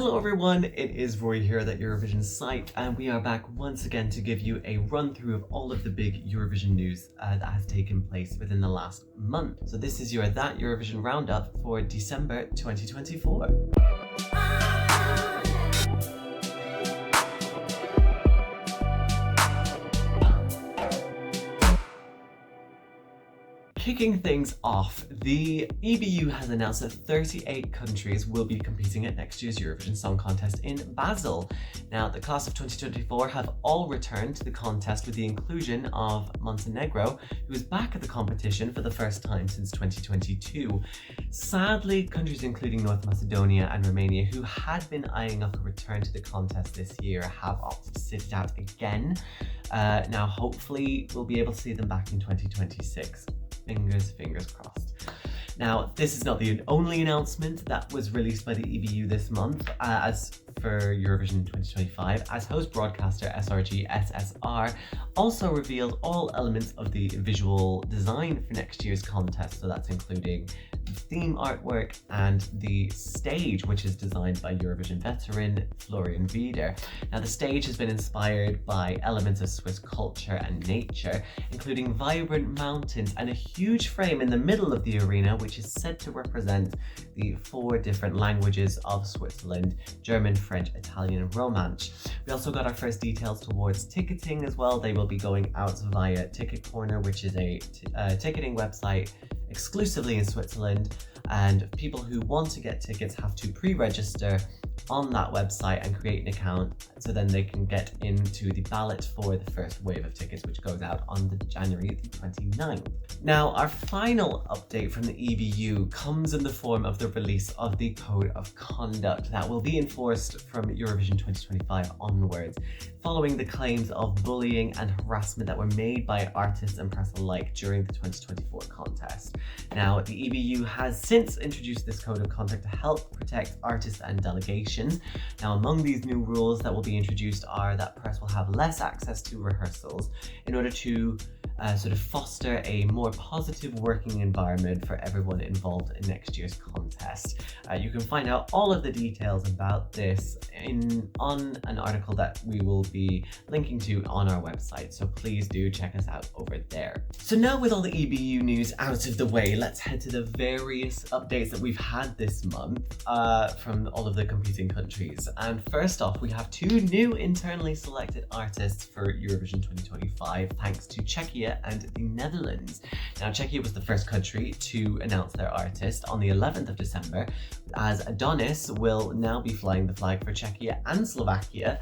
Hello everyone, it is Rory here at that Eurovision site, and we are back once again to give you a run through of all of the big Eurovision news that has taken place within the last month. So this is your That Eurovision Roundup for December 2024. Kicking things off, the EBU has announced that 38 countries will be competing at next year's Eurovision Song Contest in Basel. Now, the class of 2024 have all returned to the contest with the inclusion of Montenegro, who is back at the competition for the first time since 2022. Sadly, countries including North Macedonia and Romania, who had been eyeing up a return to the contest this year, have opted to sit it out again. Now, hopefully, we'll be able to see them back in 2026. Fingers crossed. Now, this is not the only announcement that was released by the EBU this month. As for Eurovision 2025, as host broadcaster SRG SSR also revealed all elements of the visual design for next year's contest. So that's including the theme artwork and the stage, which is designed by Eurovision veteran Florian Wieder. Now, the stage has been inspired by elements of Swiss culture and nature, including vibrant mountains and a huge frame in the middle of the arena, which is said to represent the 4 different languages of Switzerland: German, French, Italian, and Romansh. We also got our first details towards ticketing as well. They will be going out via Ticket Corner, which is a ticketing website exclusively in Switzerland, and people who want to get tickets have to pre-register on that website and create an account, so then they can get into the ballot for the first wave of tickets, which goes out on January the 29th. Now, our final update from the EBU comes in the form of the release of the Code of Conduct that will be enforced from Eurovision 2025 onwards, following the claims of bullying and harassment that were made by artists and press alike during the 2024 contest. Now, the EBU has since introduced this Code of Conduct to help protect artists and delegations. Now, among these new rules that will be introduced are that press will have less access to rehearsals in order to sort of foster a more positive working environment for everyone involved in next year's contest. You can find out all of the details about this on an article that we will be linking to on our website, so please do check us out over there. So now, with all the EBU news out of the way, let's head to the various updates that we've had this month from all of the competing countries. And first off, we have 2 new internally selected artists for Eurovision 2025, thanks to Czechia and the Netherlands. Now, Czechia was the first country to announce their artist on the 11th of December, as ADONXS will now be flying the flag for Czechia and Slovakia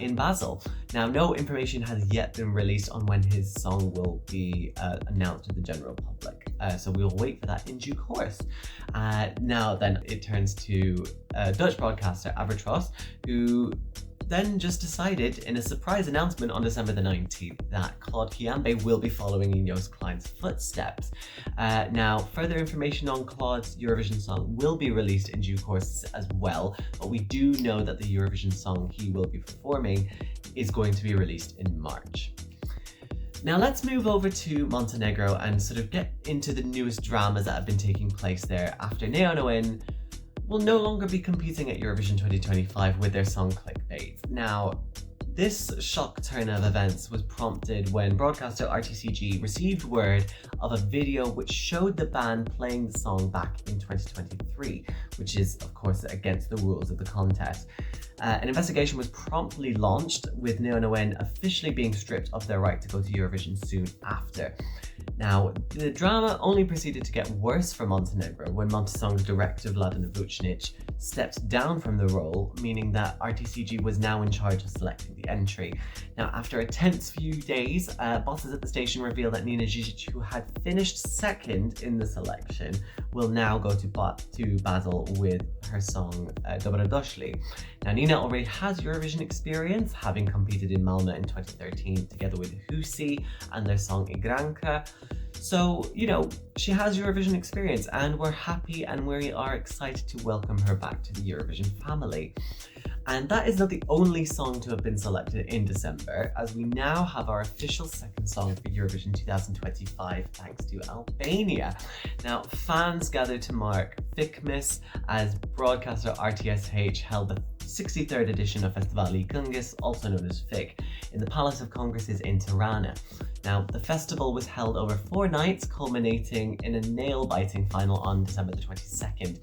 in Basel. Now, no information has yet been released on when his song will be announced to the general public, so we'll wait for that in due course. Now then, it turns to Dutch broadcaster ADONXS, who then just decided in a surprise announcement on December the 19th that Claude Kiambe will be following in Joost Klein's footsteps. Now, further information on Claude's Eurovision song will be released in due course as well, but we do know that the Eurovision song he will be performing is going to be released in March. Now, let's move over to Montenegro and sort of get into the newest dramas that have been taking place there after Neon will no longer be competing at Eurovision 2025 with their song Clickbait. Now, this shock turn of events was prompted when broadcaster RTCG received word of a video which showed the band playing the song back in 2023, which is, of course, against the rules of the contest. An investigation was promptly launched, with Neon officially being stripped of their right to go to Eurovision soon after. Now, the drama only proceeded to get worse for Montenegro when Montesong's director Vladan Vucinic stepped down from the role, meaning that RTCG was now in charge of selecting the entry. Now, after a tense few days, bosses at the station revealed that Nina Žižić, who had finished second in the selection, will now go to Basel with her song Dobrodošli. Now, Nina already has Eurovision experience, having competed in Malmö in 2013 together with Husi and their song Igranka. So, she has Eurovision experience, and we're happy and we are excited to welcome her back to the Eurovision family. And that is not the only song to have been selected in December, as we now have our official second song for Eurovision 2025 thanks to Albania. Now, fans gathered to mark Fikmis as broadcaster RTSH held the 63rd edition of Festivali Këngës, also known as FIK, in the Palace of Congresses in Tirana. Now, the festival was held over 4 nights, culminating in a nail-biting final on December the 22nd.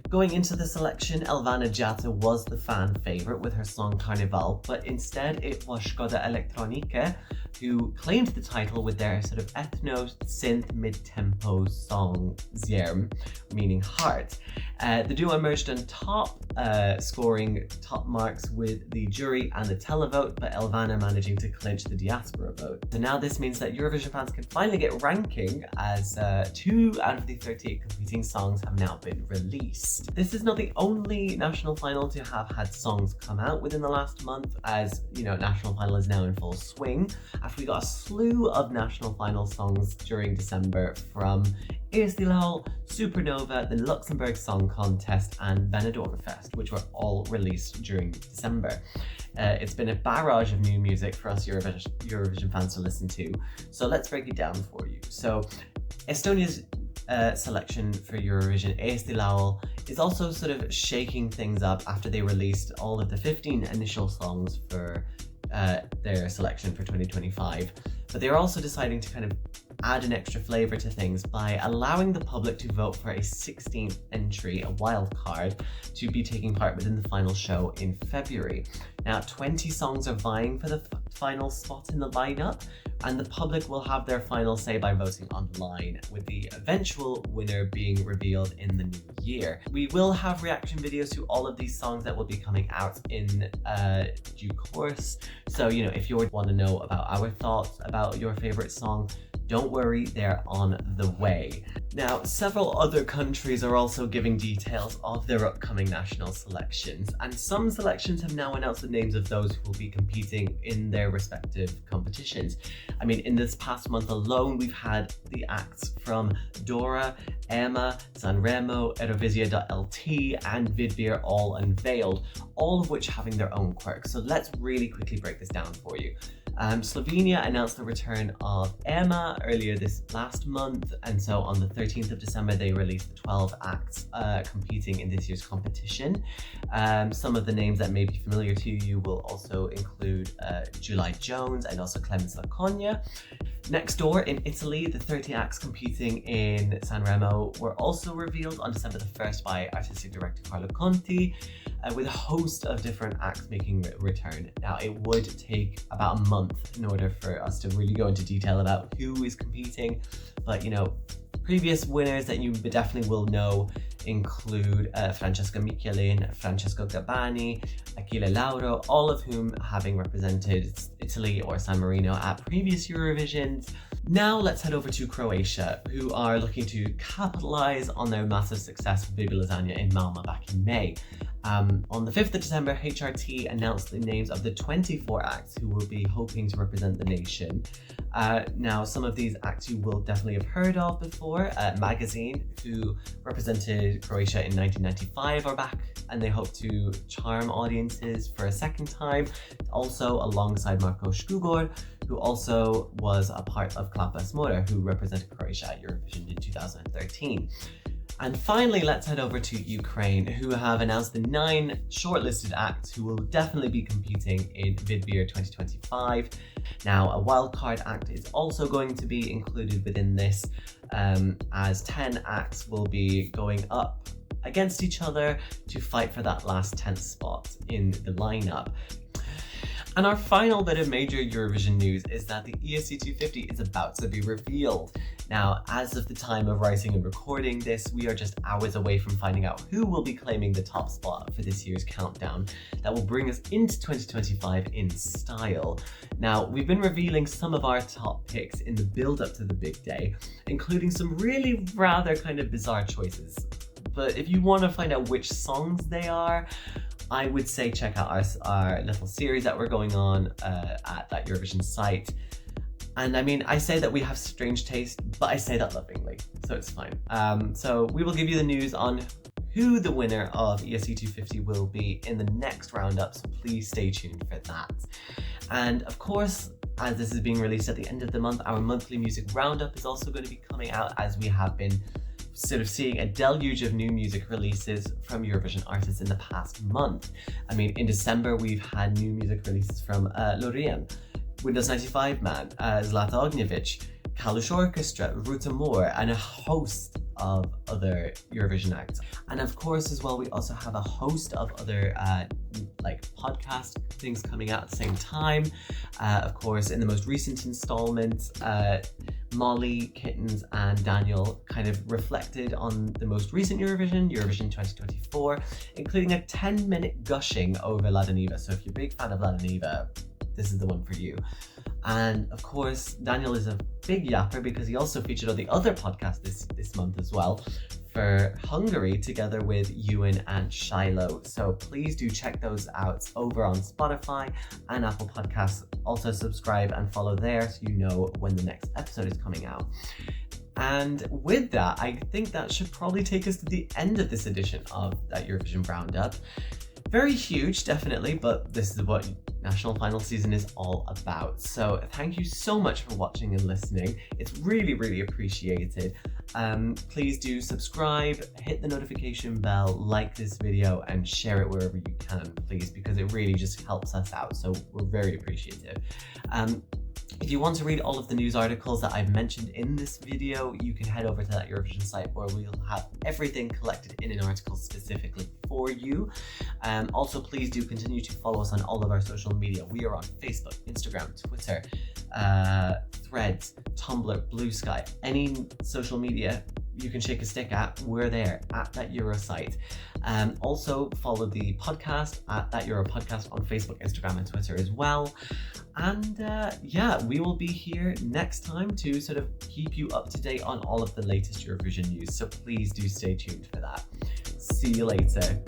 Going into the selection, Elvana Gjata was the fan favourite with her song Carnival, but instead it was Shkodra Elektronike who claimed the title with their sort of ethno-synth mid-tempo song Zjerm, meaning heart. The duo emerged on top, scoring top marks with the jury and the televote, but Elvana managing to clinch the diaspora vote. So now this means that Eurovision fans can finally get ranking, as 2 out of the 38 competing songs have now been released. This is not the only national final to have had songs come out within the last month, as you know, national final is now in full swing, after we got a slew of national final songs during December from ADONXS, Supernova, the Luxembourg Song Contest and Benidorm Fest, which were all released during December. It's been a barrage of new music for us Eurovision fans to listen to, so let's break it down for you. So Estonia's selection for Eurovision, ADONXS, is also sort of shaking things up after they released all of the 15 initial songs for their selection for 2025, but they're also deciding to kind of add an extra flavour to things by allowing the public to vote for a 16th entry, a wild card, to be taking part within the final show in February. Now, 20 songs are vying for the final spot in the lineup, and the public will have their final say by voting online, with the eventual winner being revealed in the new year. We will have reaction videos to all of these songs that will be coming out in due course. So, you know, if you want to know about our thoughts about your favourite song, don't worry, they're on the way. Now, several other countries are also giving details of their upcoming national selections, and some selections have now announced the names of those who will be competing in their respective competitions. I mean, in this past month alone, we've had the acts from Dora, Emma, Sanremo, Eurovision.lt and Vidvir all unveiled, all of which having their own quirks. So let's really quickly break this down for you. Slovenia announced the return of Emma earlier this last month, and so on the 13th of December they released the 12 acts competing in this year's competition. Some of the names that may be familiar to you will also include July Jones and also Clemens Laconia. Next door in Italy, the 30 acts competing in Sanremo were also revealed on December the 1st by artistic director Carlo Conti, with a host of different acts making a return. Now, it would take about a month in order for us to really go into detail about who is competing, but you know, previous winners that you definitely will know include Francesca Michelin, Francesco Gabbani, Achille Lauro, all of whom having represented Italy or San Marino at previous Eurovisions. Now let's head over to Croatia, who are looking to capitalize on their massive success with Baby Lasagna in Malmö back in May. On the 5th of December, HRT announced the names of the 24 acts who will be hoping to represent the nation. Now, some of these acts you will definitely have heard of before. Magazine, who represented Croatia in 1995, are back, and they hope to charm audiences for a second time. Also, alongside Marko Škugor, who also was a part of Klapa Smora, who represented Croatia at Eurovision in 2013. And finally, let's head over to Ukraine, who have announced the 9 shortlisted acts who will definitely be competing in Vidvir 2025. Now, a wildcard act is also going to be included within this, as 10 acts will be going up against each other to fight for that last 10th spot in the lineup. And our final bit of major Eurovision news is that the ESC 250 is about to be revealed. Now, as of the time of writing and recording this, we are just hours away from finding out who will be claiming the top spot for this year's countdown that will bring us into 2025 in style. Now, we've been revealing some of our top picks in the build-up to the big day, including some really rather kind of bizarre choices. But if you want to find out which songs they are, I would say check out our little series that we're going on at that Eurovision site. And I mean, I say that we have strange taste, but I say that lovingly, so it's fine. So we will give you the news on who the winner of ESC 250 will be in the next roundup, so please stay tuned for that. And of course, as this is being released at the end of the month, our monthly music roundup is also going to be coming out, as we have been sort of seeing a deluge of new music releases from Eurovision artists in the past month. I mean, in December, we've had new music releases from Rory, Windows 95 Man, Zlata Ognjevic, Kalush Orchestra, Ruta Moore, and a host of other Eurovision acts. And of course, as well, we also have a host of other like podcast things coming out at the same time. Of course, in the most recent installment, Molly, Kittens, and Daniel kind of reflected on the most recent Eurovision 2024, including a 10-minute gushing over La Daniva. So if you're a big fan of La Daniva, this is the one for you. And of course, Daniel is a big yapper because he also featured on the other podcast this month as well for Hungary, together with Ewan and Shiloh. So please do check those out over on Spotify and Apple Podcasts. Also subscribe and follow there so you know when the next episode is coming out. And with that, I think that should probably take us to the end of this edition of that Eurovision Roundup. Very huge, definitely, but this is what National Final Season is all about. So thank you so much for watching and listening. It's really, really appreciated. Please do subscribe, hit the notification bell, like this video, and share it wherever you can, please, because it really just helps us out. So we're very appreciative. If you want to read all of the news articles that I've mentioned in this video, you can head over to that Eurovision site where we'll have everything collected in an article specifically for you. Also, please do continue to follow us on all of our social media. We are on Facebook, Instagram, Twitter, Threads, Tumblr, Blue Sky, any social media you can shake a stick at, we're there at that Euro site. Also follow the podcast at that Euro podcast on Facebook, Instagram, and Twitter as well. And yeah, we will be here next time to sort of keep you up to date on all of the latest Eurovision news. So please do stay tuned for that. See you later.